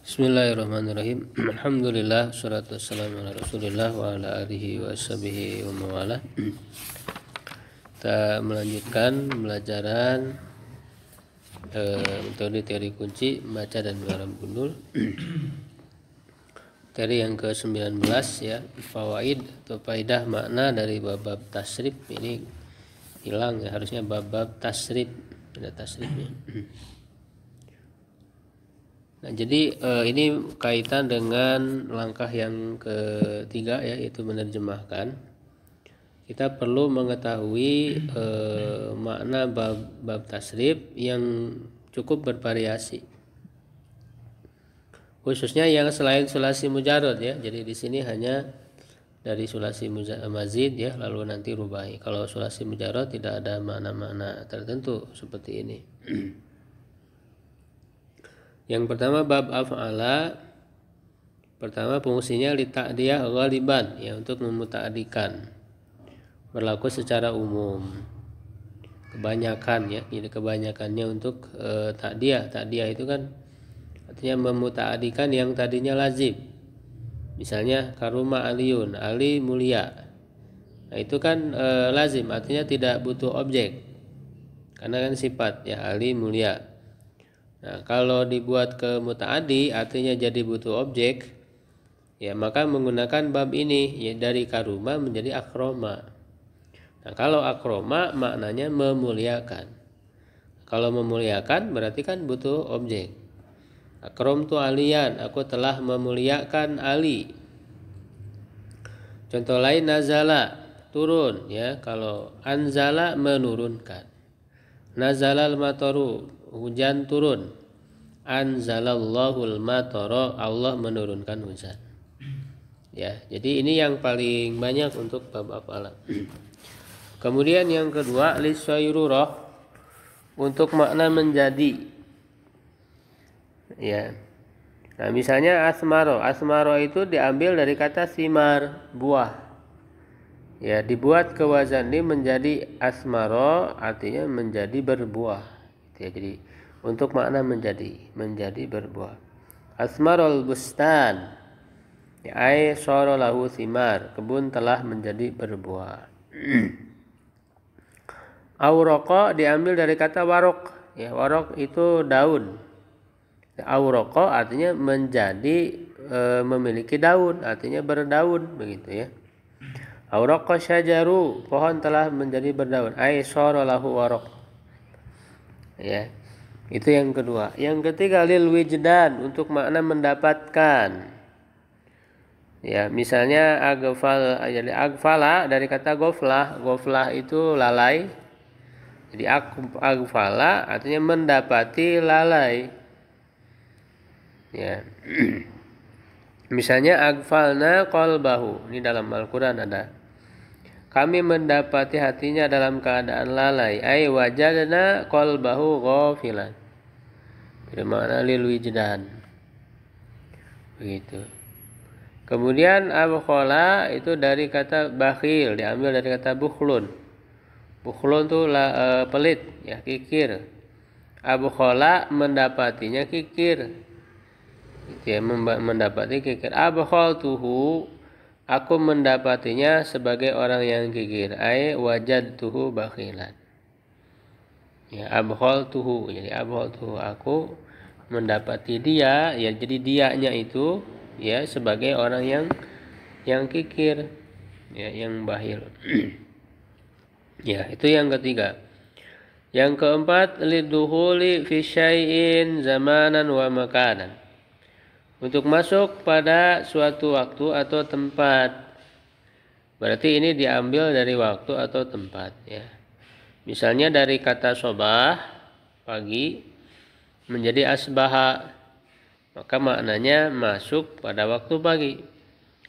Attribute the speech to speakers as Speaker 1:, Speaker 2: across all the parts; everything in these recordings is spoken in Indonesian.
Speaker 1: Bismillahirrahmanirrahim. Alhamdulillah, wassalatu wassalamu ala Rasulillah wa ala alihi wa sahbihi wa mawala. Kita melanjutkan pembelajaran metode teori kunci baca dan pengarang gundul. Teori yang ke-19 ya, fawaid atau faidah makna dari bab tasrif ini hilang ya, harusnya bab tasrif, ada tasrifnya. Nah, jadi ini kaitan dengan langkah yang ketiga ya, yaitu menerjemahkan. Kita perlu mengetahui makna bab tasrif yang cukup bervariasi. Khususnya yang selain sulasi mujarrad ya. Jadi di sini hanya dari sulasi mazid ya, lalu nanti rubai. Kalau sulasi mujarrad tidak ada makna-makna tertentu seperti ini. Yang pertama bab af'ala, pertama fungsinya li ta'diyah ghaliban ya, untuk memuta'adikan, berlaku secara umum, kebanyakan ya. Jadi kebanyakannya untuk ta'diyah itu kan artinya memuta'adikan yang tadinya lazim. Misalnya karuma aliyun, Ali mulia. Nah itu kan lazim, artinya tidak butuh objek karena kan sifat ya, Ali mulia. Nah, kalau dibuat ke muta'addi artinya jadi butuh objek ya, maka menggunakan bab ini ya, dari karuma menjadi akroma. Nah, kalau akroma maknanya memuliakan. Kalau memuliakan berarti kan butuh objek. Akrom tu aliyan, aku telah memuliakan Ali. Contoh lain nazala, turun ya. Kalau anzala menurunkan. Nazalal mataru, hujan turun. Anzalallahul matara, Allah menurunkan hujan. Ya, jadi ini yang paling banyak untuk bab af'ala. Kemudian yang kedua lisayrurah, untuk makna menjadi. Ya. Nah, misalnya asmaro itu diambil dari kata simar, buah. Ya, dibuat ke wazan ini menjadi asmaro, artinya menjadi berbuah. Ya, jadi untuk makna menjadi berbuah. Asmarul bustan, ya, ay sara lahu simar, kebun telah menjadi berbuah. Awraqa diambil dari kata warok. Ya, warok itu daun. Awraqa artinya menjadi memiliki daun, artinya berdaun begitu ya. Awraqa syajaru, pohon telah menjadi berdaun, ay sara lahu waraq. Ya. Itu yang kedua. Yang ketiga lil wijdan, untuk makna mendapatkan. Ya, misalnya jadi agfala dari kata goflah. Goflah itu lalai. Jadi agfala artinya mendapati lalai. Ya. Misalnya agfalna qalbahu. Ini dalam Al-Qur'an ada. Kami mendapati hatinya dalam keadaan lalai. Ay wajadna qalbahu ghafilan. Jadi makna lil wijdan. Begitu. Kemudian abkhala itu dari kata bakhil, diambil dari kata bukhlun. Bukhlun itu pelit ya, kikir. Abkhala mendapatinya kikir. Itu ya, mendapati kikir. Abkhaltuhu, aku mendapatinya sebagai orang yang kikir. Ay wajadtuhu bakhilan. Ya, abkhaltuhu, jadi abkhaltuhu, aku mendapati dia ya, jadi dianya itu ya sebagai orang yang kikir ya, yang bakhil. Ya, itu yang ketiga. Yang keempat liduhuli fi syai'in zamanan wa makanan, untuk masuk pada suatu waktu atau tempat. Berarti ini diambil dari waktu atau tempat ya. Misalnya dari kata sobah, pagi, menjadi asbaha, maka maknanya masuk pada waktu pagi.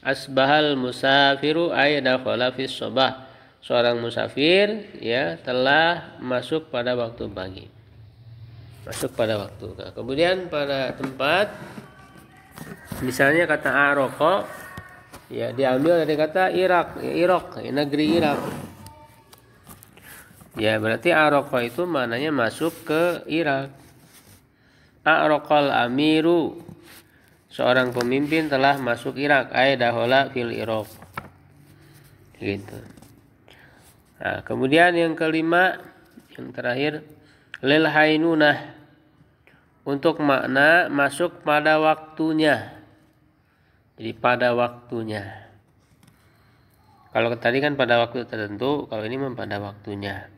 Speaker 1: Asbahal musafiru ay dakhala fis sobah, seorang musafir ya telah masuk pada waktu pagi. Masuk pada waktu. Nah, kemudian pada tempat, misalnya kata araqa ya diambil dari kata Irak, Irak, negeri Irak. Ya, berarti araqa itu maknanya masuk ke Irak. A'raqal amiru, seorang pemimpin telah masuk Irak, ay dahola fil Iraq. Gitu. Nah, kemudian yang kelima, yang terakhir, lil hainunah, untuk makna masuk pada waktunya. Jadi pada waktunya. Kalau tadi kan pada waktu tertentu, kalau ini pada waktunya.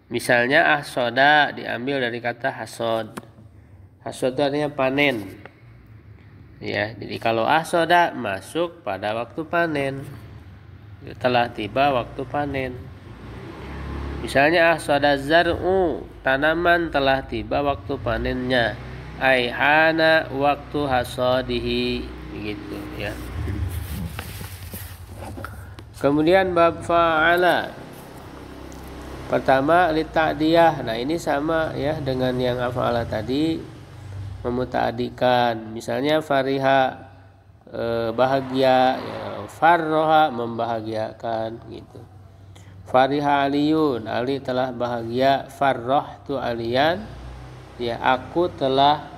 Speaker 1: Misalnya ahsoda diambil dari kata hasod. Hasod itu artinya panen. Ya, jadi kalau ahsoda masuk pada waktu panen. Telah tiba waktu panen. Misalnya ahsoda zar'u, tanaman telah tiba waktu panennya. Aihana waktu hasodihi, begitu ya. Kemudian bab fa'ala. Pertama lita'diyah. Nah, ini sama ya dengan yang af'ala tadi, memuta'adikan. Misalnya fariha, bahagia, ya, farroha membahagiakan gitu. Fariha aliyun, Ali telah bahagia. Farrohtu aliyan, ya aku telah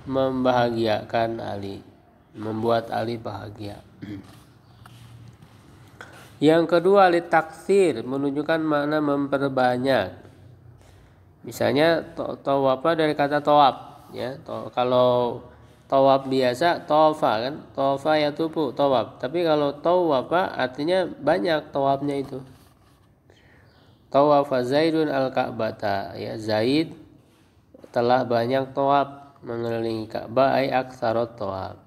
Speaker 1: membahagiakan Ali, membuat Ali bahagia. Yang kedua litaksir, menunjukkan makna memperbanyak. Misalnya tawaf dari kata tawaf ya. Kalau tawaf biasa tawafa kan, tawafa ya tupu tawaf. Tapi kalau tawafa artinya banyak tawafnya itu. Tawafa Zaidun al-Ka'bata, ya Zaid telah banyak tawaf mengelilingi Ka'bah, ay aktsarot tawaf.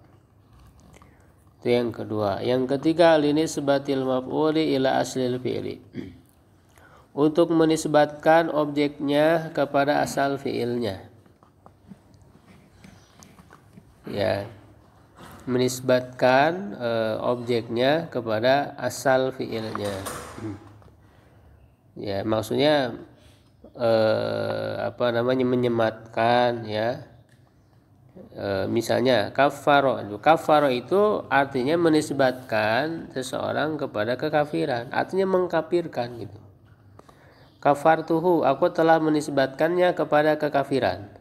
Speaker 1: Itu yang kedua. Yang ketiga linisbatil maf'uli ila aslil fi'li, untuk menisbatkan objeknya kepada asal fi'ilnya. Ya, menisbatkan objeknya kepada asal fi'ilnya. Ya, maksudnya menyematkan ya. Misalnya kafaro itu artinya menisbatkan seseorang kepada kekafiran, artinya mengkafirkan gitu. Kafartuhu, aku telah menisbatkannya kepada kekafiran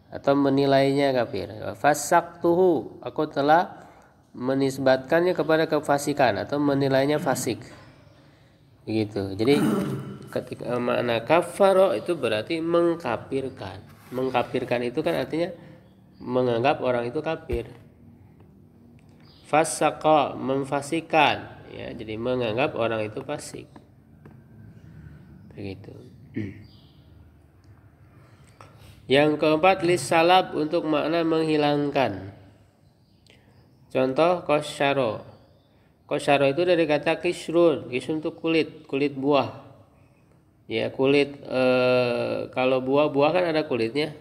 Speaker 1: atau menilainya kafir. Fasaktuhu, aku telah menisbatkannya kepada kefasikan atau menilainya fasik. Begitu. Jadi ketika makna kafaro itu berarti mengkafirkan. Mengkafirkan itu kan artinya menganggap orang itu kafir. Fasaqa, memfasikan ya, jadi menganggap orang itu fasik. Begitu. Yang keempat lisalab, untuk makna menghilangkan. Contoh kosyaro. Kosyaro itu dari kata kisrun. Kisrun itu kulit buah. Ya, kulit kalau buah kan ada kulitnya.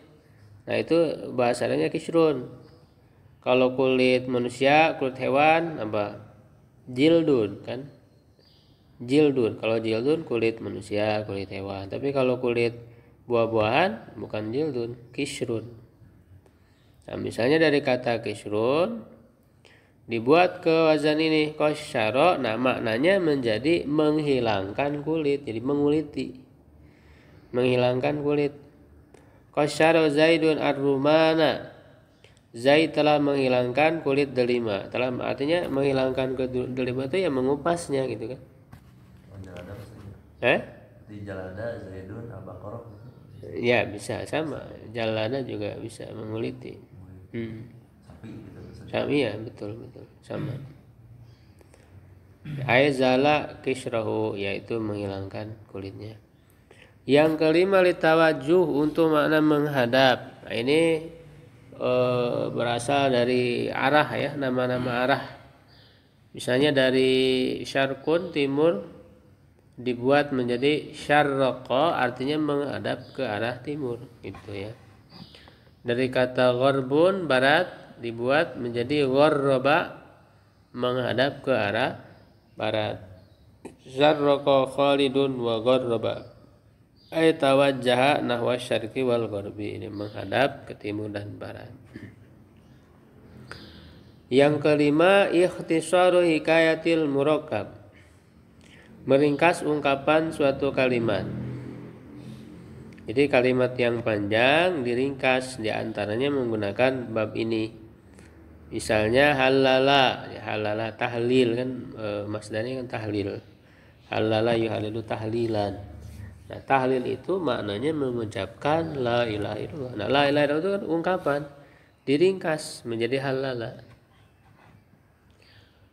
Speaker 1: Nah, itu bahasanya kisrun. Kalau kulit manusia, kulit hewan apa? Jildun kan? Jildun. Kalau jildun kulit manusia, kulit hewan. Tapi kalau kulit buah-buahan bukan jildun, kisrun. Nah, misalnya dari kata kisrun dibuat ke wazan ini kosyaro, nah maknanya menjadi menghilangkan kulit, jadi menguliti. Menghilangkan kulit. Kosyaro Zaidun ar-rumana, Zaid telah menghilangkan kulit delima. Telah artinya menghilangkan kulit delima itu ya mengupasnya gitu kan. Di jalada Zaidun al-Baqarah. Ya bisa sama. Jalada juga bisa menguliti. Sapi ya, betul sama. Aizala kisrahu, yaitu menghilangkan kulitnya. Yang kelima litawajuh, untuk makna menghadap. Nah, ini berasal dari arah ya, nama-nama arah. Misalnya dari syarqun, timur, dibuat menjadi syarraqa, artinya menghadap ke arah timur gitu ya. Dari kata gharbun, barat, dibuat menjadi gharraba, menghadap ke arah barat. Syarraqa Khalidun wa gharraba, ay tawajjaha nahwa syarqi wal gharbi, ini menghadap ke timur dan barat. Yang kelima ikhtisaru hikayatil murakkab, meringkas ungkapan suatu kalimat. Jadi kalimat yang panjang diringkas, diantaranya menggunakan bab ini. Misalnya halala, ya, halala tahlil kan, masdarnya kan tahlil. Halala yuhalilu tahlilan. Nah, tahlil itu maknanya mengucapkan la ilaha illallah. Nah, la ilaha illallah itu kan ungkapan diringkas menjadi halala.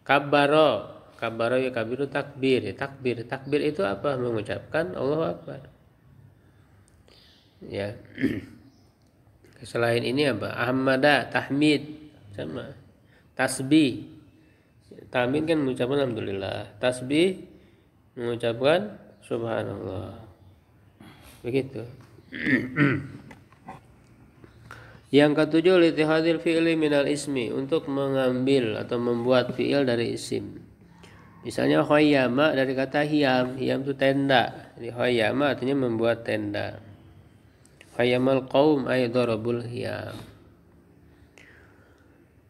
Speaker 1: Kabbaro, kabbaro ya kabiru takbir, ya takbir. Takbir itu apa? Mengucapkan Allahu Akbar. Ya. Selain ini apa? Ahmada, tahmid sama. Tasbih. Tahmid kan mengucapkan alhamdulillah. Tasbih mengucapkan subhanallah. Begitu. Yang ketujuh, litihadil fi'li minal ismi, untuk mengambil atau membuat fi'il dari isim. Misalnya khayyama dari kata hiyam. Hiyam itu tenda. Jadi khayyama artinya membuat tenda. Khayyamal qaum ay darabul hiyam.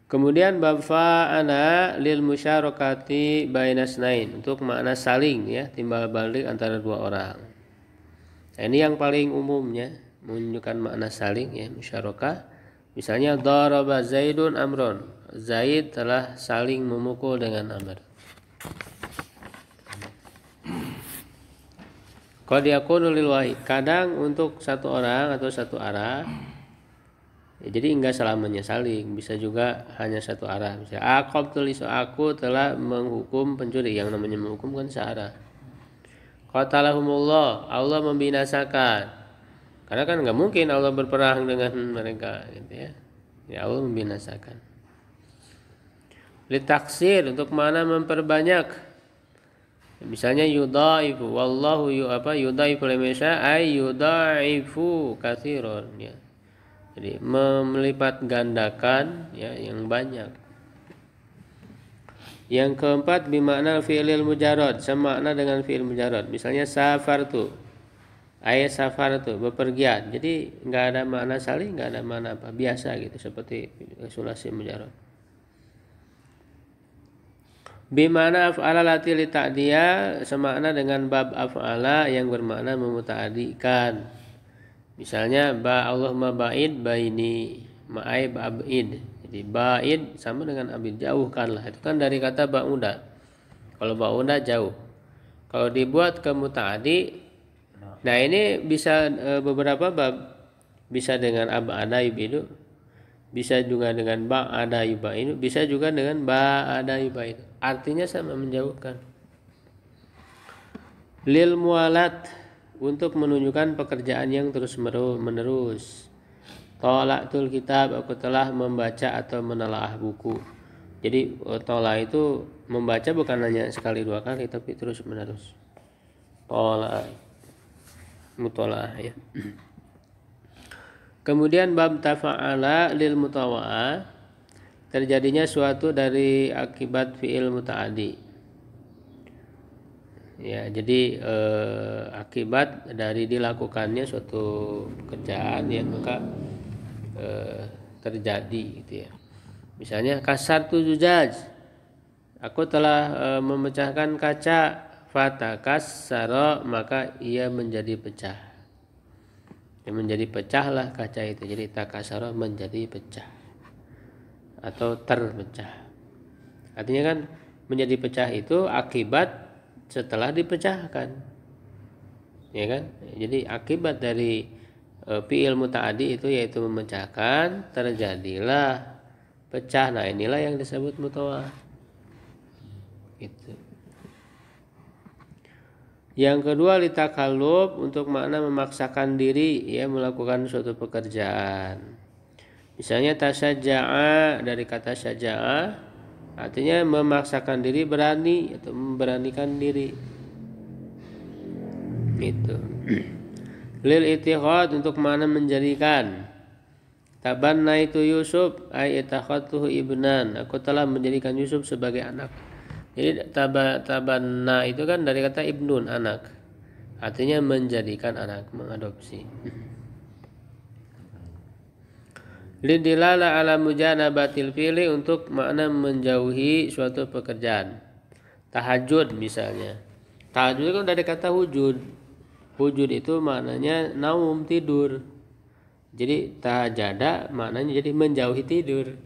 Speaker 1: Kemudian bab fa'ana lil musyarakati bainasnain, untuk makna saling, ya, timbal balik antara dua orang. Nah, ini yang paling umumnya menunjukkan makna saling, ya, musyarakah. Misalnya daraba Zaidun Amron, Zaid telah saling memukul dengan Amr. Qad yakunu lil wahid, kadang untuk satu orang atau satu arah. Ya, jadi enggak selamanya saling, bisa juga hanya satu arah. Misalnya aku telah menghukum pencuri, yang namanya menghukum kan searah. Qatalahumullah, Allah membinasakan. Karena kan nggak mungkin Allah berperang dengan mereka, gitu ya. Ya, Allah membinasakan. Litaksir, untuk mana memperbanyak. Misalnya yudhaifu, wallahu yudhaifu liman yasha ay yudhaifu katsiran, ya. Jadi melipat gandakan, ya, yang banyak. Yang keempat, bimakna fi'lil mujarrad, semakna dengan fi'il mujarrad. Misalnya safartu, ayat safartu, bepergian. Jadi nggak ada makna saling, nggak ada makna apa, biasa gitu, seperti sulasi mujarrad. Bimana af'ala lati li ta'diya, semakna dengan bab af'ala yang bermakna memuta'adikan. Misalnya Allahumma ba'id baini, ma'ai ba'id. Jadi ba'id sama dengan abid, jauhkanlah. Itu kan dari kata ba'uda. Kalau ba'uda jauh. Kalau dibuat ke muta'adi, nah ini bisa beberapa bab. Bisa dengan ab'ada yubidu, bisa juga dengan ba'ada yubainu, bisa juga dengan ba'ada yubainu. Artinya sama, menjauhkan. Lil mualat, untuk menunjukkan pekerjaan yang terus menerus. Tolaktul kitab, aku telah membaca atau menelaah buku. Jadi tolak itu membaca bukan hanya sekali dua kali, tapi terus menerus. Tolak, mutolaah, ya. Kemudian bab tafa'ala lil mutawa'ah, terjadinya suatu dari akibat fi'il muta'adi. Ya, jadi akibat dari dilakukannya suatu pekerjaan yang maka terjadi, gitu ya. Misalnya kasartu zujaj, aku telah memecahkan kaca. Fatakassara, maka ia menjadi pecah. Ya, menjadi pecahlah kaca itu. Jadi takasara, menjadi pecah atau terpecah. Artinya kan menjadi pecah itu akibat setelah dipecahkan, ya kan. Jadi akibat dari fi'il muta'addi itu yaitu memecahkan, terjadilah pecah. Nah, inilah yang disebut mutawa'ah, gitu. Yang kedua, litakallub, untuk makna memaksakan diri, ya, melakukan suatu pekerjaan. Misalnya tasajja'a, dari kata syaja'ah, artinya memaksakan diri, berani atau memberanikan diri. Itu. Lil ittihad, untuk mana menjadikan. Tabanna itu Yusuf ay itakhadtuhu ibnan, aku telah menjadikan Yusuf sebagai anak. Jadi tabanna itu kan dari kata ibnun, anak. Artinya menjadikan anak, mengadopsi. Lidilala ala mujanabatil fi'li, untuk makna menjauhi suatu pekerjaan. Tahajud misalnya. Tahajud itu dari kata wujud. Wujud itu maknanya naum, tidur. Jadi tahajada maknanya jadi menjauhi tidur.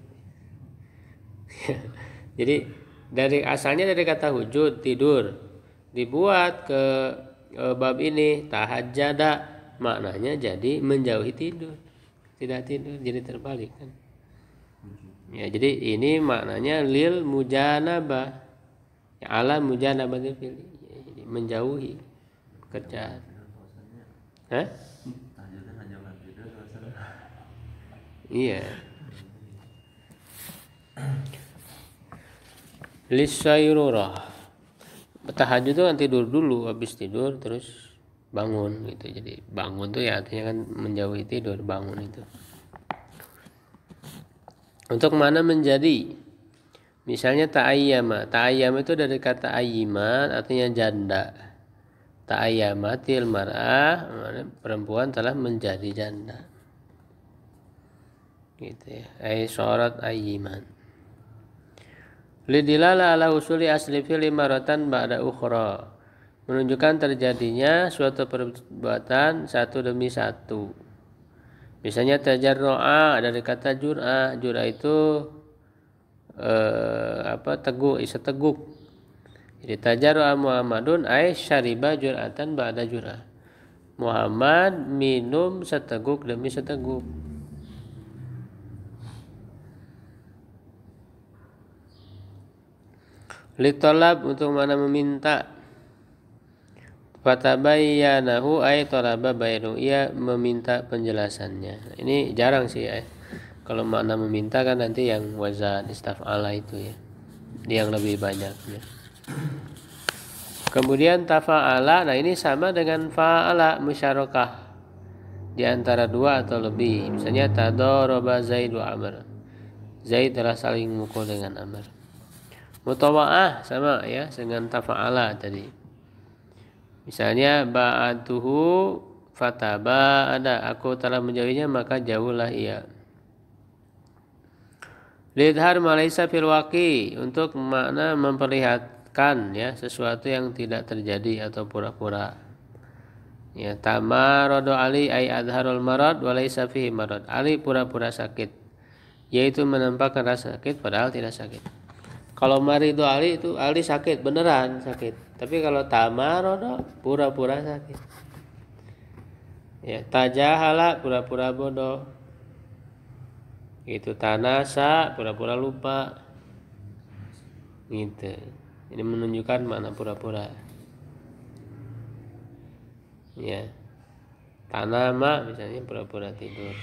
Speaker 1: Jadi dari asalnya dari kata hujud, tidur, dibuat ke bab ini tahajjada, maknanya jadi menjauhi tidur, tidak tidur, jadi terbalik kan. Ya, jadi ini maknanya lil mujanabah, ya, ala mujanabah itu jadi menjauhi pekerjaan. Hah? Iya. Lisayrurah. Tahajud itu kan tidur dulu, habis tidur terus bangun gitu. Jadi bangun tuh ya artinya kan menjauhi tidur, bangun itu. Untuk mana menjadi? Misalnya ta'ayyama. Ta'ayyama itu dari kata ayyiman, artinya janda. Ta'ayyamatil mar'ah, perempuan telah menjadi janda. Gitu ya. Ai syarat ayyiman. Lidilala ala usuli asli fi'li maratan ba'da ukhra. Menunjukkan terjadinya suatu perbuatan satu demi satu. Misalnya tajarru'a dari kata jur'ah. Jur'ah itu teguk, seteguk. Jadi tajarru'a Muhammadun ay syariba jur'atan ba'da jur'ah. Muhammad minum seteguk demi seteguk. Litolab untuk mana meminta. Fatabayyanahu ay talaba bayanu, ia meminta penjelasannya. Ini jarang sih ya. Kalau makna meminta kan nanti yang wazan istaf'ala itu ya. Yang lebih banyak ya. Kemudian tafa'ala, nah ini sama dengan fa'ala musyarakah di antara dua atau lebih. Misalnya tadaraba Zaid wa Amr. Zaid telah saling mukul dengan Amr. Mutawa'ah sama ya dengan tafa'ala tadi. Misalnya ba'atuhu fataba, ada aku telah menjauhinya maka jauhlah ia. Lidhar malaysa fil waqi, untuk makna memperlihatkan ya sesuatu yang tidak terjadi atau pura-pura. Ya, tamaradu Ali ay adharul marad wa laysa fihi marad. Ali pura-pura sakit, yaitu menampakkan rasa sakit padahal tidak sakit. Kalau maridu Ali itu Ali sakit, beneran sakit. Tapi kalau tamarodo pura-pura sakit. Ya, tajahala pura-pura bodoh. Itu tanasa pura-pura lupa. Gitu. Ini menunjukkan makna pura-pura. Ya. Tanama misalnya pura-pura tidur.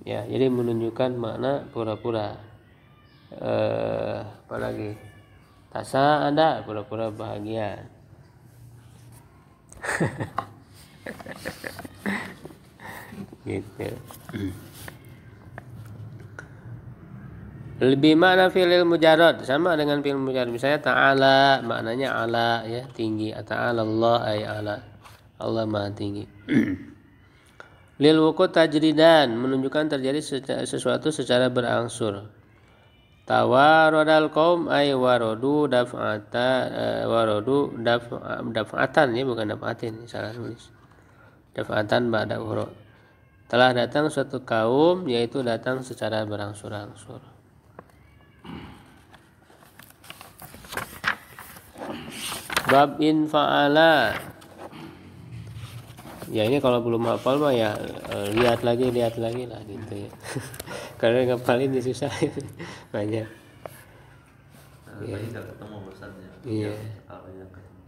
Speaker 1: Ya, jadi menunjukkan makna pura-pura. Apa lagi? Tasa ada pura-pura bahagia. Gitu. Lebih makna fi'il mujarrad sama dengan fi'il mujarrad. Misalnya ta'ala maknanya ala ya, tinggi. Ta'ala Allah ay ala. Allah Maha tinggi. Lil wuqut tajridan, menunjukkan terjadi sesuatu secara berangsur. Tawaradal qaum ay waradu daf'atan ya, bukan daf'atin, salah nulis. Daf'atan ba'da ukhra. Telah datang suatu kaum, yaitu datang secara berangsur-angsur. Bab in fa'ala. Ya ini kalau belum hafal mah ya lihat lagi lah gitu ya. Karena ngapalin susah banyak. Ya. Iya.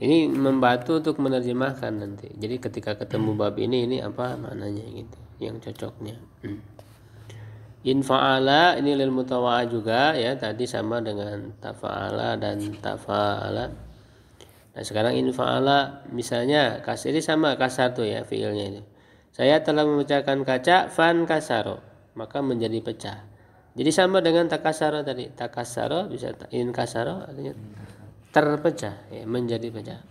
Speaker 1: Ini membantu untuk menerjemahkan nanti. Jadi ketika ketemu bab ini apa maknanya gitu, yang cocoknya. In fa'ala ini lil mutawa'ah juga ya, tadi sama dengan tafa'ala dan tafa'ala. Nah sekarang in fa'ala misalnya kasir sama kasar tuh ya fiilnya itu. Saya telah memecahkan kaca fan kasaro, maka menjadi pecah. Jadi sama dengan takasaro tadi. Takasaro bisa in kasaro artinya terpecah ya, menjadi pecah.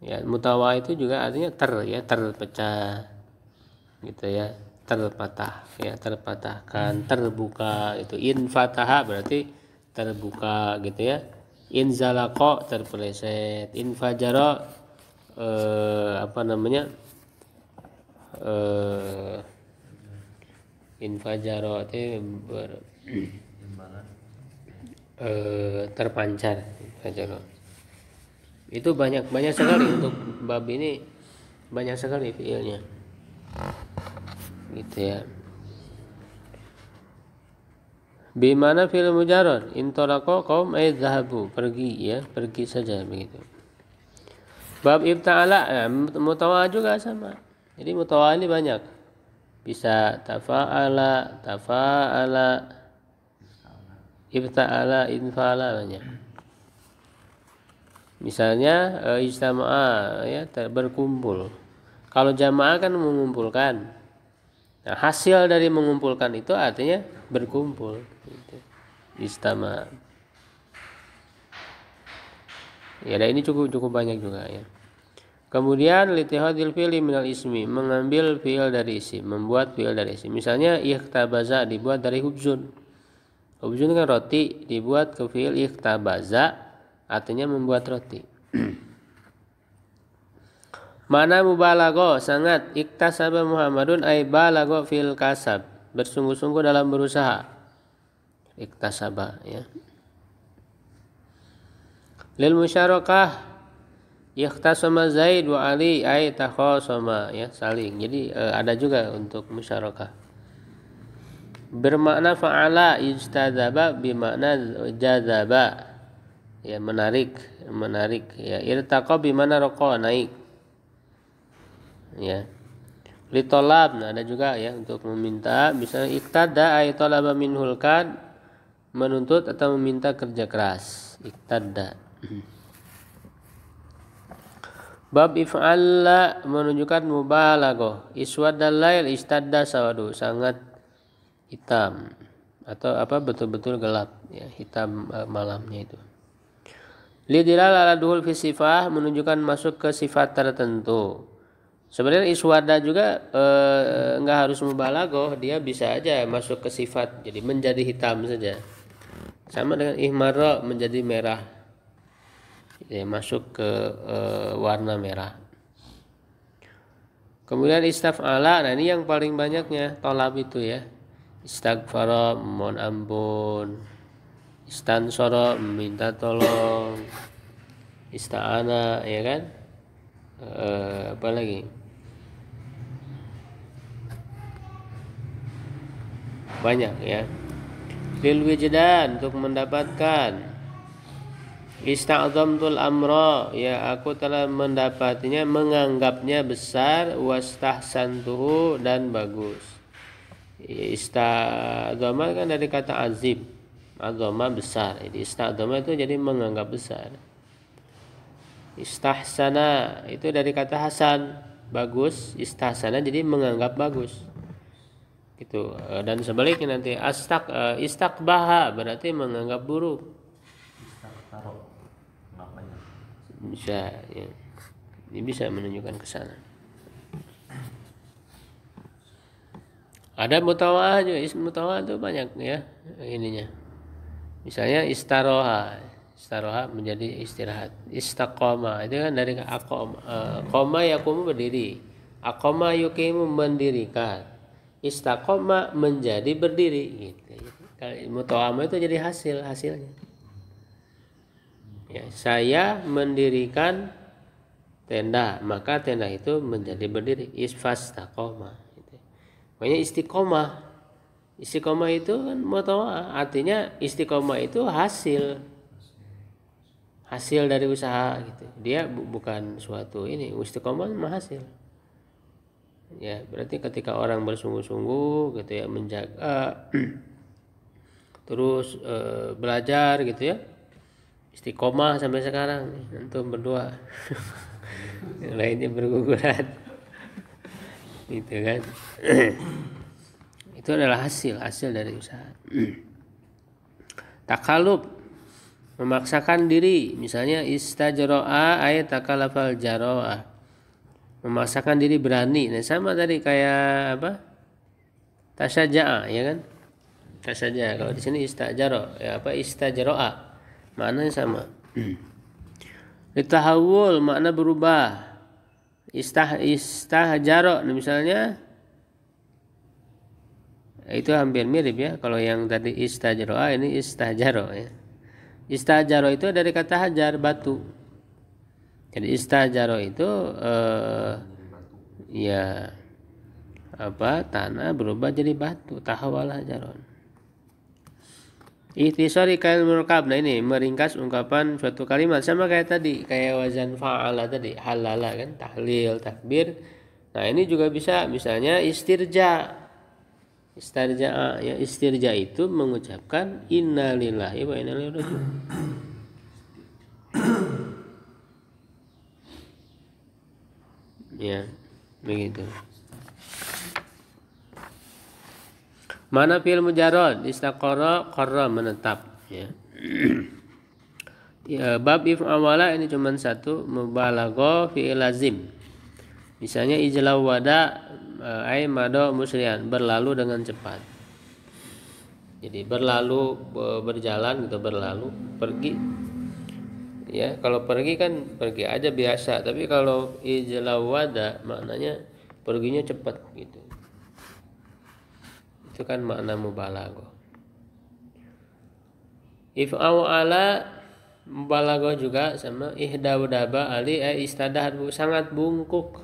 Speaker 1: Ya mutawa itu juga artinya terpecah. Gitu ya, terpatah ya, terpatahkan, terbuka itu. In fataha berarti terbuka gitu ya. In zalaqo terpeleset, in fajaro infajaro itu terpancar. Infajaro itu banyak sekali untuk bab ini, banyak sekali fiilnya gitu ya. Bimana fi'il mujarrad intalaqa qaum ay dhahabu, pergi ya, pergi saja begitu. Bab ibta'ala mutawa juga sama. Jadi mutawa ini banyak. Bisa tafa'ala, ibta'ala, infa'ala banyak. Misalnya ijtama'a ya, berkumpul. Kalau jamaah kan mengumpulkan. Nah, hasil dari mengumpulkan itu artinya berkumpul gitu. Istama. Ya, dan ini cukup banyak juga ya. Kemudian litihadil fi'li minal ismi, mengambil fi'il dari isim, membuat fi'il dari isim. Misalnya ikhtabaza dibuat dari hubzun. Hubzun kan roti, dibuat ke fi'il ikhtabaza, artinya membuat roti. Mana mubalago sangat iktasaba Muhammadun ay balago fil kasab, bersungguh-sungguh dalam berusaha. Iktasaba ya. Lil musyarakah ikhtasama Zaid wa Ali ay takhasama ya, saling. Jadi ada juga untuk musyarakah. Bermakna fa'ala ijtadzaba bimakna jadzaba. Ya, menarik ya. Irtaqa bimana raqa, naik. Ya, litolab, nah ada juga ya untuk meminta, misalnya iktada ay talaba minhul kad, menuntut atau meminta kerja keras, iktada. Bab if'alla menunjukkan mubalaghah, iswadal lail istadda sawadu, sangat hitam atau apa betul-betul gelap ya, hitam malamnya itu. Lidilal ala duhul fi sifah, menunjukkan masuk ke sifat tertentu. Sebenarnya iswada juga enggak harus mubalaghah, dia bisa aja masuk ke sifat, jadi menjadi hitam saja. Sama dengan ihmarra, menjadi merah. Ya, masuk ke warna merah. Kemudian istaf'ala, nah ini yang paling banyaknya tolab itu ya. Istaghfara, mohon ampun. Istansara, minta tolong. Ista'ana, ya kan? Apa lagi? Banyak ya. Lil wijdan, untuk mendapatkan. Ista'zamtul amra, ya aku telah mendapatnya, menganggapnya besar, wastahsantuhu, dan bagus. Ista'zama kan dari kata azim, azama besar. Jadi ista'zama itu jadi menganggap besar. Istahsana itu dari kata hasan, bagus. Istahsana jadi menganggap bagus. Gitu. Dan sebaliknya nanti istakbaha berarti menganggap buruk. Bisa ya. Ini bisa menunjukkan ke sana. Ada mutawa'ah juga, ism mutawa'ah itu banyak ya ininya. Misalnya istaroha menjadi istirahat. Istaqoma itu kan dari qoma yaqumu berdiri. Aqoma yuqimu mendirikan. Istaqoma menjadi berdiri gitu. Kalau mutawa'ah itu jadi hasilnya. Ya, saya mendirikan tenda, maka tenda itu menjadi berdiri. Isfastaqoma gitu. Pokoknya istiqomah itu kan mutawa'ah, artinya istiqomah itu hasil dari usaha gitu. Dia bukan suatu ini, istiqomah mah hasil. Ya, berarti ketika orang bersungguh-sungguh gitu ya, menjaga terus belajar gitu ya, istiqomah sampai sekarang, antum berdua. Yang lainnya berguguran. Gitu kan. Itu adalah hasil dari usaha. Takalub, memaksakan diri, misalnya istajro'a ay takalafal jaro'a, memaksakan diri berani. Nah sama tadi kayak apa, tasyaja'a ya kan, tasyaja'a. Kalau di sini istajaro ya, apa istajro'a, maknanya sama. Litahawul, makna berubah. Istahjaro misalnya Itu hampir mirip ya. Kalau yang tadi istajroa, ini istajaro ya. Istajaro itu dari kata hajar, batu. Jadi istajaro itu ya tanah berubah jadi batu, tahawal hajaron. Ikhtisari kail murkab. Nah ini meringkas ungkapan suatu kalimat sama kayak tadi, kayak wazan fa'ala tadi, halala kan, tahlil, takbir. Nah ini juga bisa, misalnya istirja. Istirja ya, istirja itu mengucapkan innalillahi wa inna ilaihi raji'un. Ya, begitu. Mana fi'il mujarrad? Istaqara, qarra, menetap ya. Ya, bab if'ala ini cuma satu, mubalaghah fi'il lazim. Misalnya ijlaw wada ay mado musri'an, berlalu dengan cepat. Jadi berlalu, berjalan gitu, berlalu, pergi. Ya, kalau pergi kan pergi aja biasa, tapi kalau ijlaw wada maknanya perginya cepat gitu. Itu kan makna mubalaghah. If'ala mubalaghah juga sama ihdaudaba ali istadah, sangat bungkuk.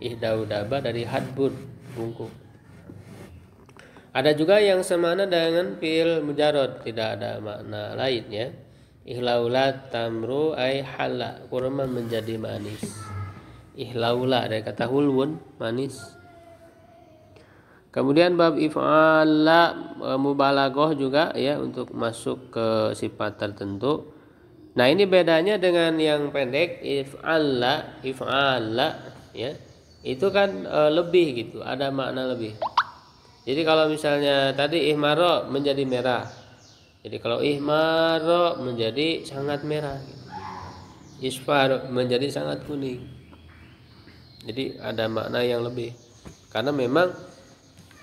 Speaker 1: Ihdaudaba dari hadbun, bungkuk. Ada juga yang semana dengan fi'il mujarrad, tidak ada makna lain ya. Ihlaulat tamru ay hala, kurma menjadi manis. Ihlaula dari kata hulwun, manis. Kemudian bab if'ala mubalaghah juga ya, untuk masuk ke sifat tertentu. Nah ini bedanya dengan yang pendek, if'ala ya, itu kan lebih gitu, ada makna lebih. Jadi kalau misalnya tadi ihmaro menjadi merah, jadi kalau ihmaro menjadi sangat merah, isfar menjadi sangat kuning. Jadi ada makna yang lebih, karena memang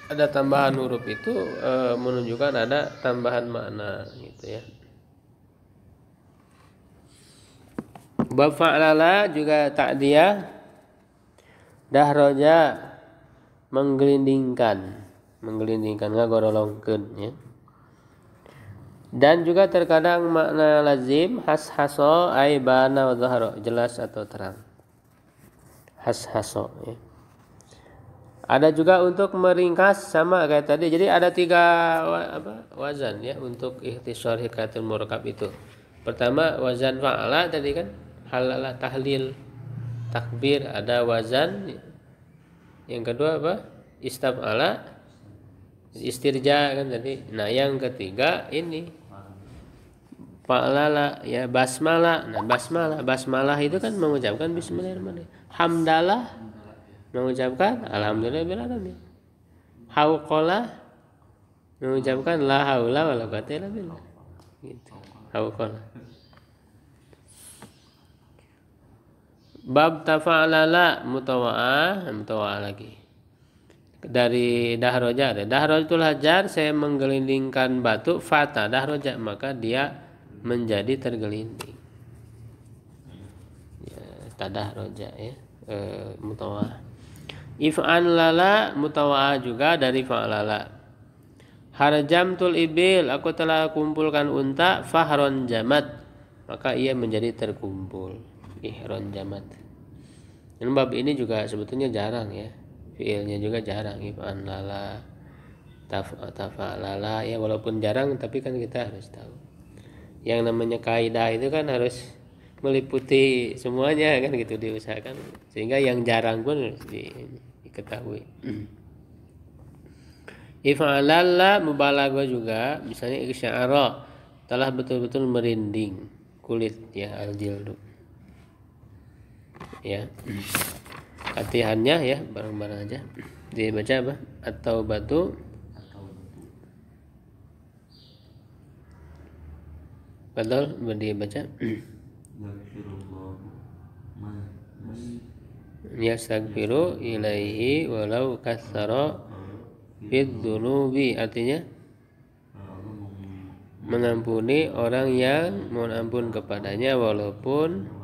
Speaker 1: ada tambahan huruf itu menunjukkan ada tambahan makna gitu ya. Bab fa'lala juga ta'diyah, dahroja menggelindingkan ngagorolongkeun ya. Dan juga terkadang makna lazim hashaso ay bana wa dhahara, jelas atau terang. Hashaso ya. Ada juga untuk meringkas sama kayak tadi. Jadi ada 3 wazan ya untuk ikhtisar hikayatul murakkab itu. Pertama wazan fa'ala tadi kan, halala, tahlil, takbir, ada wazan. Yang kedua apa? Istab'ala, istirja kan tadi. Nah yang ketiga ini fa'lala ya, basmalah. Nah basmalah itu kan mengucapkan bismillahirrahmanirrahim. Hamdalah mengucapkan alhamdulillahirabbil alamin. Hauqala mengucapkan la haula wala quwwata illa billah. Gitu. Hauqala. Bab tafa'alala mutawa'ah lagi. Dari dahroja, dahrojatul hajar, saya menggelindingkan batu, fata dahroja, maka dia menjadi tergelinding. Ya, tadahroja ya, mutawa'ah. If'an lala mutawa'ah juga dari fa'lala. Harjamtul ibil, aku telah kumpulkan unta, fahron jamat, maka ia menjadi terkumpul. Ihron jamat. Dan bab ini juga sebetulnya jarang ya, fiilnya juga jarang. If'an lala, tafa'lala ya, walaupun jarang tapi kan kita harus tahu. Yang namanya kaidah itu kan harus meliputi semuanya kan gitu, diusahakan sehingga yang jarang pun harus diketahui. If'alalla mubalaghah juga, misalnya isya'ara, telah betul-betul merinding kulit ya, al-jildu ya. Latihannya ya, bareng-bareng aja dibaca apa? Atau batu betul dibaca. Yastaghfiru ilaihi walau katsara fid dunubi, artinya mengampuni orang yang mohon ampun kepadanya walaupun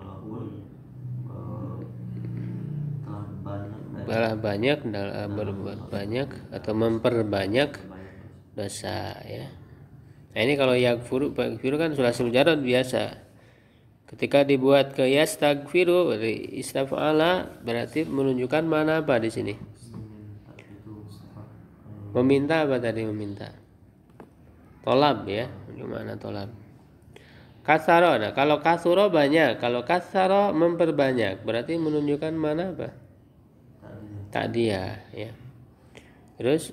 Speaker 1: telah banyak dalam berbuat banyak atau memperbanyak dosa ya. Nah ini kalau yaghfiru kan sulasi mujarrad biasa. Ketika dibuat ke yastaghfiru berarti istafala berarti menunjukkan mana apa di sini? Meminta apa tadi meminta? Tolab ya, gimana tolab? Kasaro, nah kalau kasuro banyak, kalau kasaro memperbanyak, berarti menunjukkan mana apa? Takdiyah ya. Terus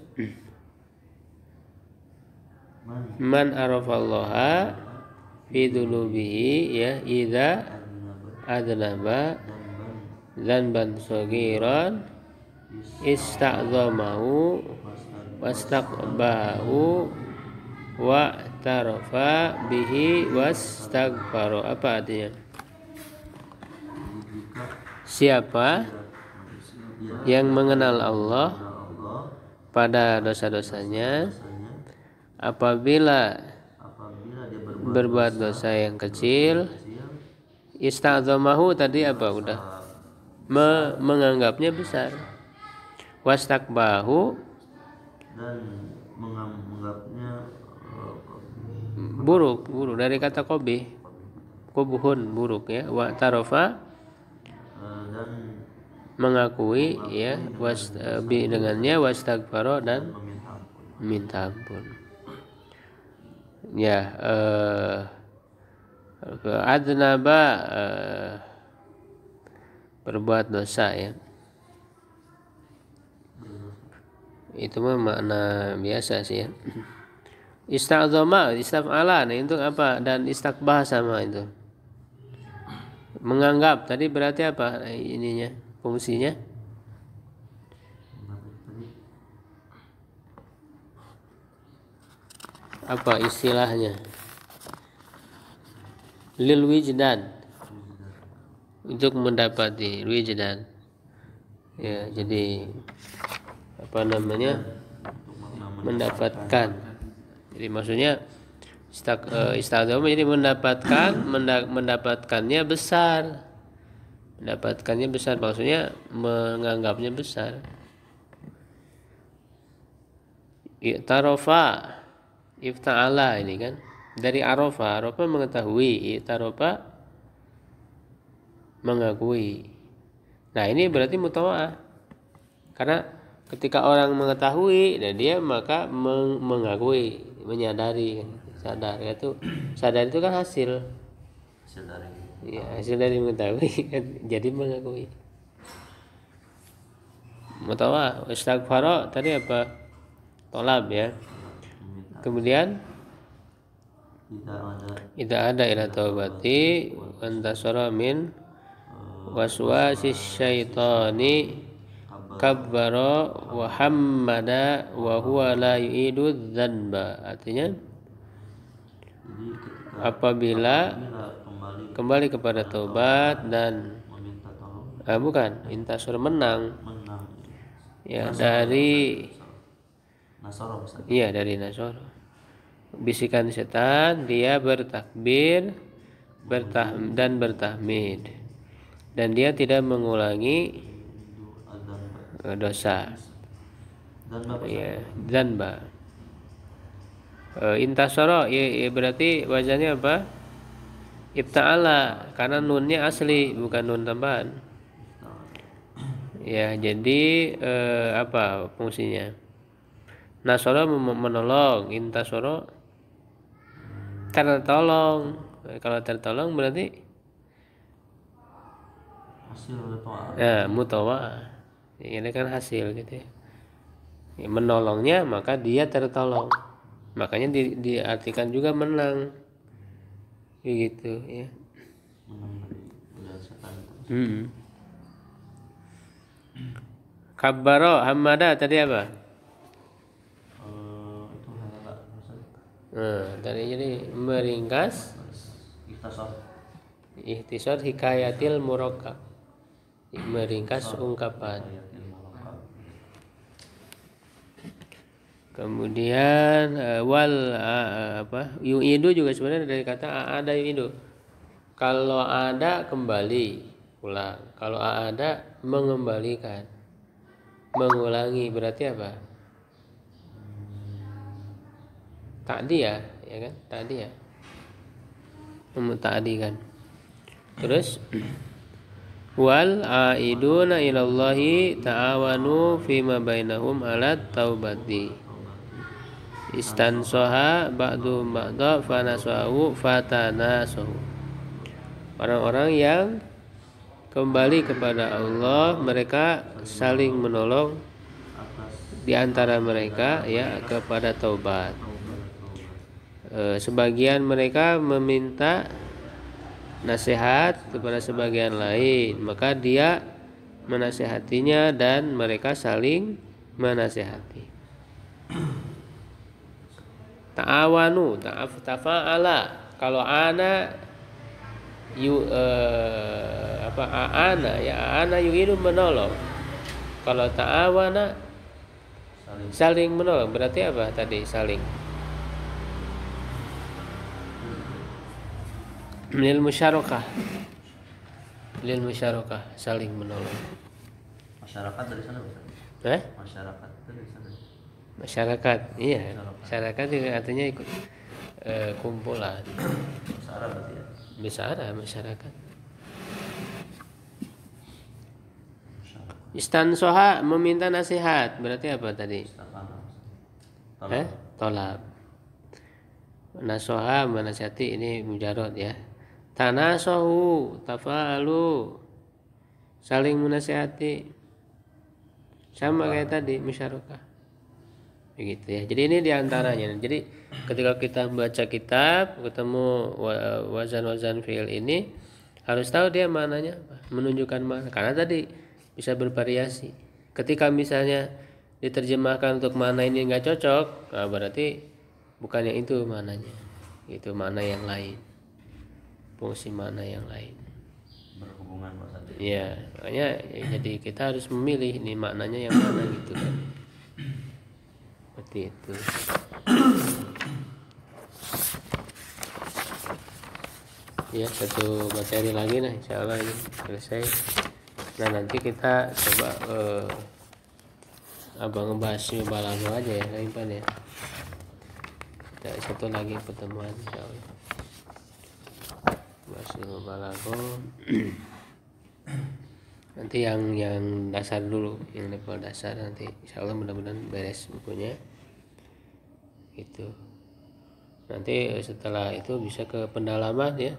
Speaker 1: man arafallaha fi dunubihi ya idza adnaba dzanban saghiran ista'zamahu wastaqbahu wa tarafa bihi wastaghfaro. Apa artinya? Siapa yang mengenal Allah pada dosa-dosanya, apabila berbuat dosa yang kecil, ista'zamahu tadi apa? Udah menganggapnya besar. Wastakbahu
Speaker 2: dan menganggapnya
Speaker 1: buruk dari kata qabih, qubuhun buruk ya. Wa tarofa
Speaker 2: dan
Speaker 1: mengakui ya, dengannya wastaghfaro dan minta ampun ya. Adnaba berbuat dosa ya, itu mah makna biasa sih ya. Ista'zama, istaf'ala, nah itu apa? Dan istakbah sama itu. Menganggap, tadi berarti apa ininya? Fungsinya? Apa istilahnya? Lil wijdan. Untuk mendapati wijdan. Ya, jadi apa namanya? Mendapatkan. Jadi maksudnya istadzama jadi mendapatkannya besar. Mendapatkannya besar maksudnya menganggapnya besar. I'tarofa ifta'ala ini kan dari arofa mengetahui, i'tarofa mengakui. Nah ini berarti mutawa'ah, karena ketika orang mengetahui dan dia maka mengakui, menyadari, sadar itu kan hasil
Speaker 2: dari
Speaker 1: ya, hasil dari mengetahui kan, jadi mengakui. Mutawa'ah. Istighfar tadi apa? Tolab ya. Kemudian tidak ada ila taubati wantasara min waswasis syaitani kabbara wa hammada wa huwa la yu'idu dzanba. Artinya apabila kembali kepada taubat dan bukan intasur menang ya dari dari Nasoro. Bisikan setan, dia bertakbir dan bertahmid, dan dia tidak mengulangi dosa ya. Dzanba intasoro ya, berarti wazannya apa? Ibta'ala, karena nunnya asli bukan nun tambahan ya. Jadi apa fungsinya? Nasoro menolong, intasoro tertolong. Kalau tertolong berarti
Speaker 2: hasil
Speaker 1: mutawa'ah. Ini kan hasil gitu ya. Menolongnya maka dia tertolong, makanya diartikan juga menang gitu ya. Kabbaro hamada tadi apa? Tadi jadi meringkas ikhtisar hikayatil murakkab, meringkas ungkapan. Kemudian yu'idu juga sebenarnya dari kata ada yu'idu. Kalau ada kembali ulang, kalau ada mengembalikan, mengulangi, berarti apa? ta'diyah, ya kan? Ta'diyah. Memuta'dikan. Terus wal aiduna ilallahi ta'awanu fima bainahum alat taubati istansoha ba'du ba'da fanasahu fatanasahu. Orang-orang yang kembali kepada Allah, mereka saling menolong di antara mereka ya kepada taubat. Sebagian mereka meminta nasihat kepada sebagian lain, maka dia menasihatinya dan mereka saling menasihati. Ta'awanu, tafa'ala. Kalau ana aana ya aana yu'idu menolong. Kalau ta'awana saling menolong, berarti apa tadi saling? Lil musyarakah, saling menolong.
Speaker 2: Masyarakat dari sana bisa. Masyarakat dari sana.
Speaker 1: Masyarakat, iya. Masyarakat juga artinya ikut kumpulan.
Speaker 2: Besar berarti ya.
Speaker 1: Besar masyarakat. Istansoha meminta nasihat, berarti apa tadi? Tolab. Nasoha menasihati, ini mujarad ya. Tanasohu tafa'alu, saling menasihati, sama kayak tadi musyarakah, begitu ya. Jadi ini diantaranya. Jadi ketika kita membaca kitab ketemu wazan-wazan fi'il ini, harus tahu dia maknanya apa, menunjukkan mana, karena tadi bisa bervariasi. Ketika misalnya diterjemahkan untuk makna ini nggak cocok, nah berarti bukan yang itu maknanya, itu makna yang lain, fungsi makna yang lain.
Speaker 2: Berhubungan maksudnya.
Speaker 1: Iya, makanya jadi kita harus memilih ini maknanya yang mana gitu kan. Seperti itu. Ya, satu materi lagi nah insyaallah ini selesai. Nah nanti kita coba abang ngebahas balago aja ya Pak ya. Kita satu lagi pertemuan insyaallah. Bahas balago. Nanti yang dasar dulu, yang level dasar nanti insyaallah mudah-mudahan beres bukunya. Itu. Nanti setelah itu bisa ke pendalaman ya.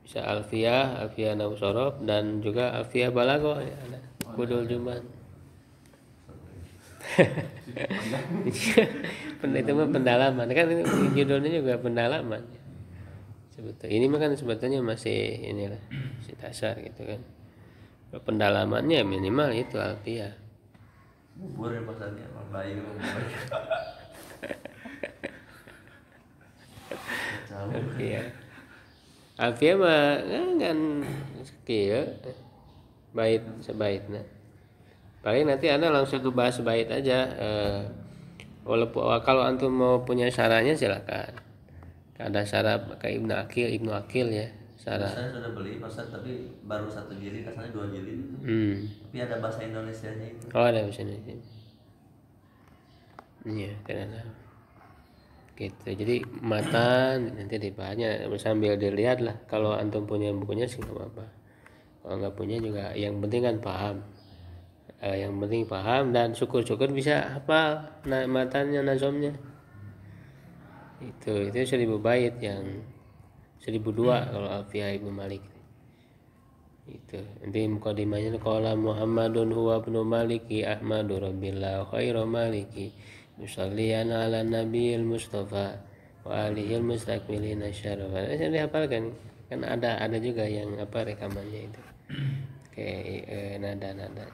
Speaker 1: Bisa alfiyah nahwu shorof dan juga alfiyah balago ya, ada kudul juman. Itu mah pendalaman kan, ini judulnya juga pendalaman. Sebetulnya ini mah kan sebetulnya masih inilah masih dasar gitu kan. Pendalamannya minimal itu alfiyah.
Speaker 2: Bubur ya pasalnya, bayi bubur.
Speaker 1: Alfiyah. Alfiyah mah kan skill bait sebaitnya. Paling nanti Anda langsung ke bahas bait aja. Walaupun kalau antum mau punya syarahnya silakan. Ada syarah kayak Ibnu Akil ya. Syarah.
Speaker 2: Saya sudah beli pasar tapi baru 1 jilid, asalnya 2 jilid itu. Tapi ada bahasa Indonesianya itu.
Speaker 1: Oh, ada bahasa Indonesia. Iya, karena gitu. Jadi matan nanti dibahasnya sambil dilihat lah. Kalau antum punya bukunya sih nggak apa-apa. Kalau nggak punya juga yang penting kan paham. Yang penting paham dan syukur-syukur bisa hafal matannya, nazomnya. Itu 1000 bait, yang 1002 kalau Alfiyah Ibnu Malik. Itu nanti mukadimahnya qala Muhammadun huwa ibnu Maliki Ahmadu rabbillah khairu maliki musalliyan ala nabiyil mustafa wa alihil mustakmilina syarafa. Saya dihafalkan kan, ada juga yang apa rekamannya itu kayak nada-nada.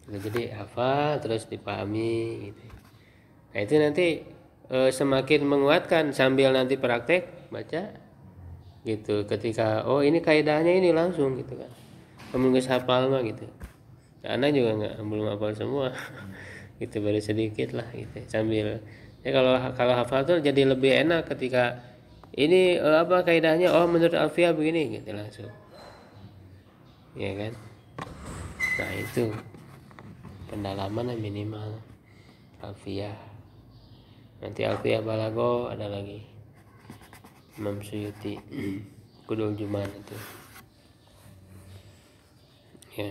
Speaker 1: Jadi hafal terus dipahami gitu. Nah itu nanti semakin menguatkan sambil nanti praktek baca gitu. Ketika ini kaidahnya ini langsung gitu kan, kamu nggak hafal mah gitu. Anak juga belum hafal semua. Gitu baru sedikit lah gitu. Sambil ya kalau hafal tuh jadi lebih enak ketika ini apa kaidahnya, menurut Alfiyah begini gitu langsung. Ya kan? Nah itu pendalaman minimal Alfiyah. Nanti Alfiyah Balago ada lagi Imam Suyuti Qudul Juman itu ya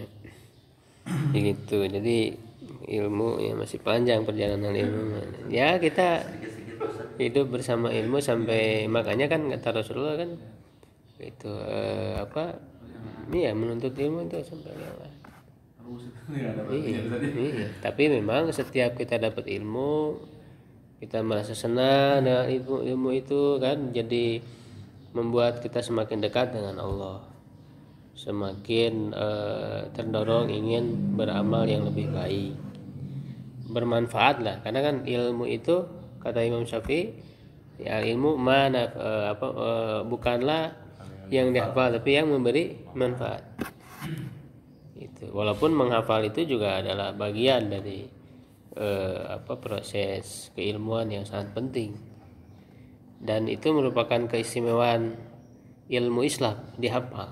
Speaker 1: begitu. Jadi ilmu ya masih panjang perjalanan ilmu ya, kita hidup bersama ilmu sampai, makanya kan kata Rasulullah kan itu menuntut ilmu itu sampai iya. Tapi memang setiap kita dapat ilmu kita merasa senang dengan ilmu itu kan, jadi membuat kita semakin dekat dengan Allah, semakin terdorong ingin beramal yang lebih baik, bermanfaat lah. Karena kan ilmu itu kata Imam Syafi'i ya, ilmu mana bukanlah yang dihafal tapi yang memberi manfaat. Itu walaupun menghafal itu juga adalah bagian dari proses keilmuan yang sangat penting, dan itu merupakan keistimewaan ilmu Islam, dihafal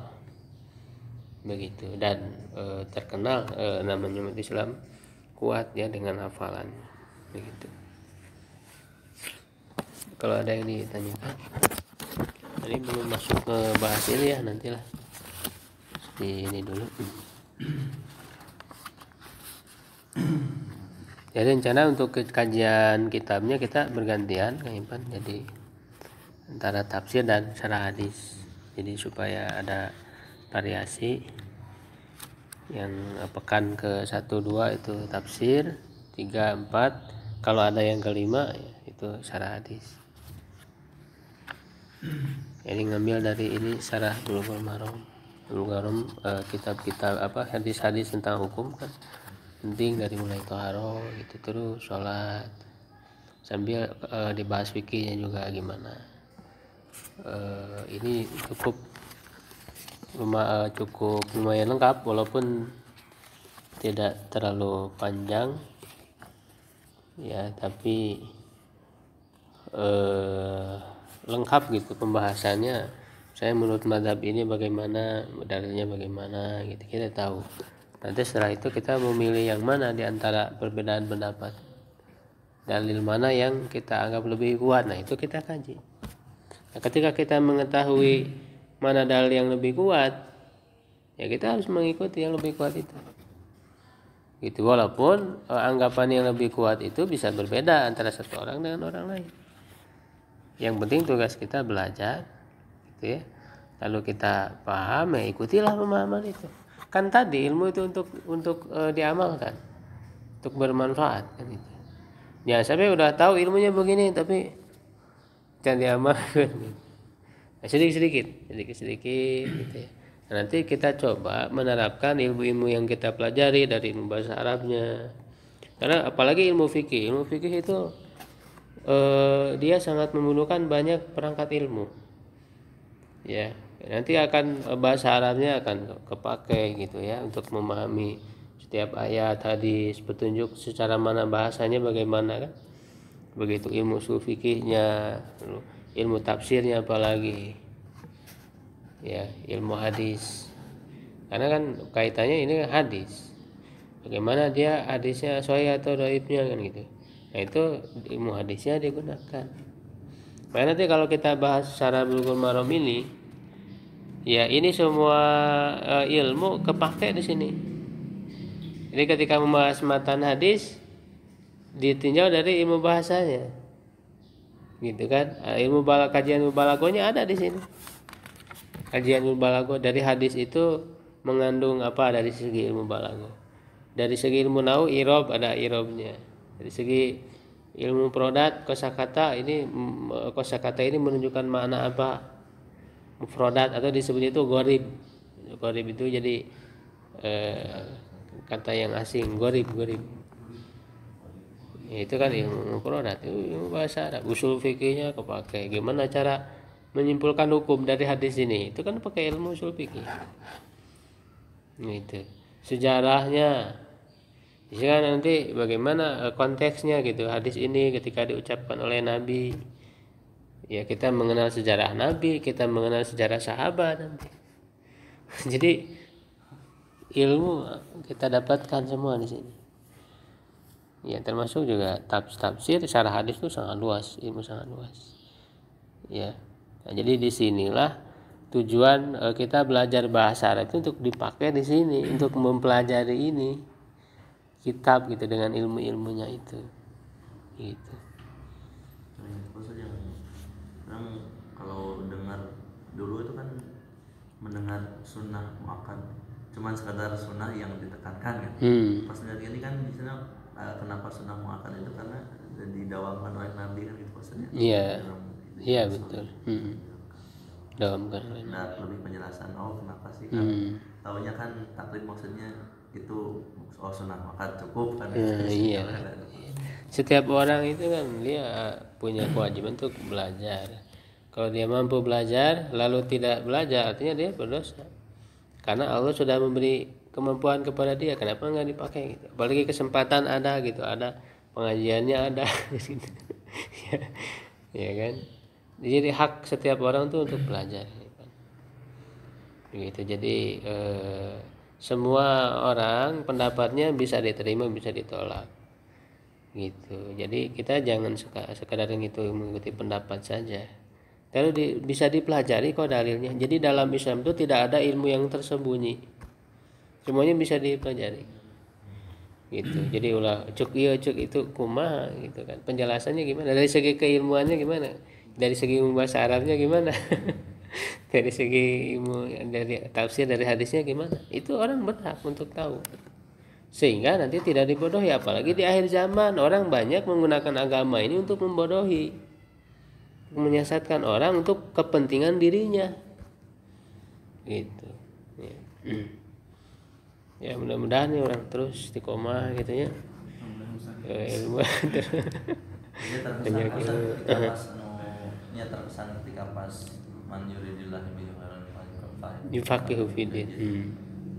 Speaker 1: begitu. Dan terkenal namanya umat Islam kuat ya dengan hafalan begitu. Kalau ada yang ditanyakan, tadi belum masuk ke bahas ini ya, nantilah di ini dulu. Jadi rencana untuk kajian kitabnya kita bergantian Kang Ipan, jadi antara tafsir dan syarah hadis, jadi supaya ada variasi. Yang pekan ke 1-2 itu tafsir, 3-4 kalau ada yang kelima ya, itu syarah hadis. Jadi ngambil dari ini syarah Bulughul Maram, kitab-kitab hadis-hadis tentang hukum kan penting, dari mulai thaharah gitu, terus sholat, sambil dibahas fikihnya juga gimana. Ini cukup lumayan lengkap walaupun tidak terlalu panjang ya, tapi lengkap gitu pembahasannya. Saya menurut mazhab ini bagaimana, dalilnya bagaimana gitu, kita tahu. Nanti setelah itu kita memilih yang mana di antara perbedaan pendapat, dalil mana yang kita anggap lebih kuat, nah itu kita kaji. Nah, ketika kita mengetahui mana dalil yang lebih kuat, ya kita harus mengikuti yang lebih kuat itu. Gitu, walaupun anggapan yang lebih kuat itu bisa berbeda antara satu orang dengan orang lain. Yang penting tugas kita belajar, gitu ya. Lalu kita paham, ya ikutilah pemahaman itu. Kan tadi ilmu itu untuk diamalkan, untuk bermanfaat kan itu. Ya sampai udah tahu ilmunya begini tapi jangan diamalkan. Nah, sedikit gitu ya. Nah, nanti kita coba menerapkan ilmu-ilmu yang kita pelajari dari ilmu bahasa Arabnya. Karena apalagi ilmu fikih itu dia sangat membutuhkan banyak perangkat ilmu. Ya, nanti akan bahasa Arabnya akan kepake gitu ya untuk memahami setiap ayat, hadis, petunjuk secara mana bahasanya bagaimana kan. Begitu ilmu ushul fikihnya, ilmu tafsirnya apalagi. Ya, ilmu hadis. Karena kan kaitannya ini hadis. Bagaimana dia hadisnya sahih atau dhaifnya kan gitu. Nah, itu ilmu hadisnya digunakan. Maka nanti kalau kita bahas secara Bulughul Maram ini, ya ini semua ilmu kepake di sini. Jadi ketika membahas matan hadis ditinjau dari ilmu bahasanya. Gitu kan? Kajian ilmu balagonya ada di sini. Kajian ilmu balago dari hadis itu mengandung apa dari segi ilmu balago. Dari segi ilmu nahwu irob ada irobnya. Dari segi ilmu prodat kosakata ini menunjukkan makna apa, mufradat atau disebut itu gharib itu jadi kata yang asing, gharib ya, itu kan ilmu prodat, ilmu bahasa Arab. Usul fikihnya kepake, gimana cara menyimpulkan hukum dari hadis ini, itu kan pakai ilmu usul fikih gitu. Sejarahnya kan nanti bagaimana konteksnya gitu, hadis ini ketika diucapkan oleh Nabi, ya kita mengenal sejarah Nabi, kita mengenal sejarah sahabat nanti. Jadi ilmu kita dapatkan semua di sini. Ya, termasuk juga tafsir, syarah hadis itu sangat luas, ilmu sangat luas. Ya. Nah, jadi disinilah tujuan kita belajar bahasa Arab itu untuk dipakai di sini, untuk mempelajari ini kitab gitu dengan ilmu-ilmunya itu. Gitu.
Speaker 2: Maksudnya orang kalau dengar dulu itu kan mendengar sunnah muakkad cuman sekadar sunnah yang ditekankan kan. Pas lihat ini kan di sana kenapa sunnah muakkad itu karena didawamkan oleh Nabi kan gitu maksudnya.
Speaker 1: Iya betul. Dalam kan.
Speaker 2: Nah, lebih penjelasan kenapa sih kan. Taunya kan taklid maksudnya itu sunnah muakkad cukup kan.
Speaker 1: Iya. Setiap orang itu kan dia punya kewajiban untuk belajar. Kalau dia mampu belajar lalu tidak belajar artinya dia berdosa. Karena Allah sudah memberi kemampuan kepada dia, kenapa nggak dipakai gitu? Apalagi kesempatan ada gitu, ada pengajiannya ada gitu. Ya kan? Jadi hak setiap orang tuh untuk belajar gitu. Jadi semua orang pendapatnya bisa diterima bisa ditolak gitu. Jadi kita jangan sekadar mengikuti pendapat saja. Lalu bisa dipelajari kok dalilnya. Jadi dalam Islam itu tidak ada ilmu yang tersembunyi. Semuanya bisa dipelajari. Gitu. Jadi cuk itu kumaha gitu kan. Penjelasannya gimana? Dari segi keilmuannya gimana? Dari segi ilmu bahasa Arabnya gimana? Dari segi ilmu dari tafsir dari hadisnya gimana? Itu orang berhak untuk tahu. Sehingga nanti tidak dibodohi, apalagi di akhir zaman orang banyak menggunakan agama ini untuk membodohi. Menyesatkan orang untuk kepentingan dirinya gitu ya mudah-mudahan nih orang terus istiqomah gitu ya ilmu
Speaker 2: terkesan ketika pas man yuridillah bihi khairan
Speaker 1: yufaqihu fiddin.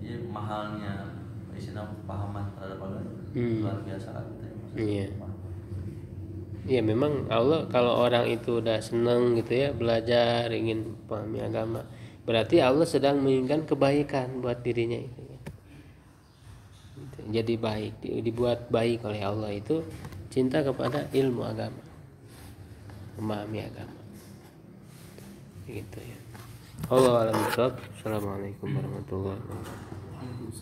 Speaker 2: Jadi mahalnya istilah pahaman terhadap agama luar biasa gitu.
Speaker 1: Iya. Ya memang Allah kalau orang itu udah senang gitu ya belajar ingin pahami agama berarti Allah sedang menginginkan kebaikan buat dirinya itu ya. Jadi baik dibuat baik oleh Allah itu cinta kepada ilmu agama memahami agama gitu ya. Allahu a'lam bishawab. Assalamualaikum warahmatullahi wabarakatuh.